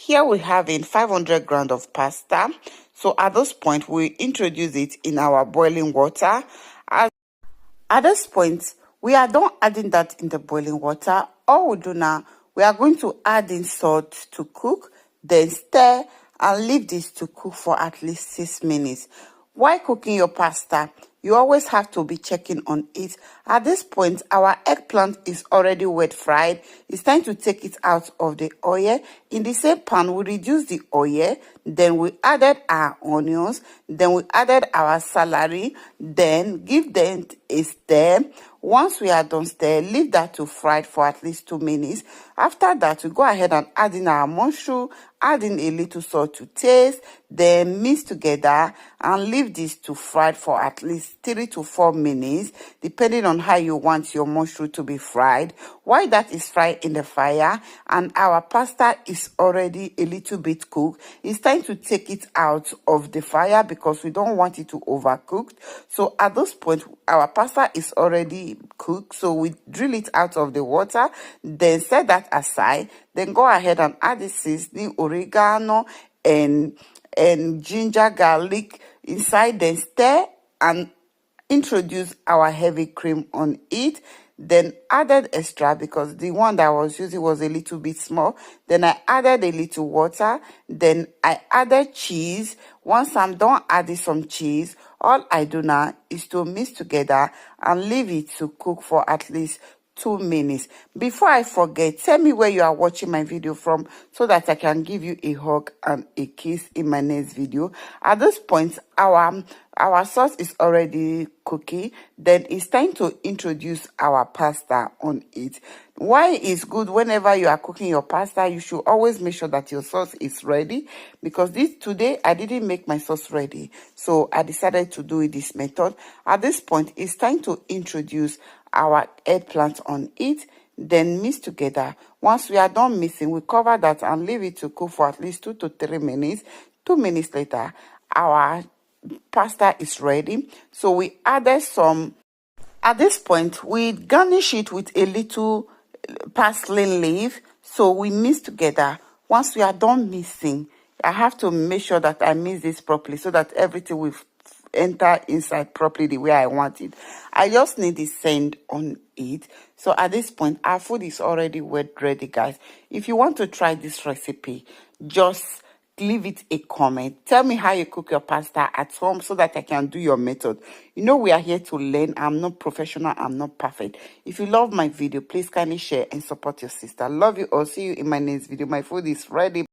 Here we have in 500 grams of pasta. So at this point, we introduce it in our boiling water. At this point, we are done adding that in the boiling water. All we do now, we are going to add in salt to cook, then stir and leave this to cook for at least 6 minutes. While cooking your pasta, you always have to be checking on it. At this point, our eggplant is already wet fried. It's time to take it out of the oil. In the same pan, we reduce the oil. Then we added our onions. Then we added our celery. Then give them a stir. Once we are done stir, leave that to fry for at least 2 minutes. After that, we go ahead and add in our mushroom, add in a little salt to taste, then mix together and leave this to fry for at least 3 to 4 minutes, depending on how you want your mushroom to be fried. While that is fried in the fire and our pasta is already a little bit cooked, it's time to take it out of the fire because we don't want it to overcook. So at this point, our pasta is already cooked, so we drill it out of the water, then set that aside. Then go ahead and add the seasoning, oregano and ginger, garlic inside, then stir and introduce our heavy cream on it. Then added extra because the one that I was using was a little bit small. Then I added a little water. Then I added cheese. Once I'm done adding some cheese, all I do now is to mix together and leave it to cook for at least 2 minutes. Before I forget, tell me where you are watching my video from so that I can give you a hug and a kiss in my next video. At this point, our sauce is already cooking. Then it's time to introduce our pasta on it. Why it's good whenever you are cooking your pasta, you should always make sure that your sauce is ready, because today I didn't make my sauce ready, so I decided to do it this method. At this point, it's time to introduce our eggplant on it, then mix together. Once we are done mixing, we cover that and leave it to cook for at least 2 to 3 minutes. 2 minutes later, our pasta is ready. So we added some. At this point, we garnish it with a little parsley leaf. So we mix together. Once we are done mixing, I have to make sure that I mix this properly so that everything will enter inside properly the way I want it. I just need the sand on it. So at this point, our food is already ready, guys. If you want to try this recipe, just leave it a comment. Tell me how you cook your pasta at home so that I can do your method. You know, we are here to learn. I'm not professional. I'm not perfect. If you love my video, please kindly share and support your sister. Love you all. See you in my next video. My food is ready.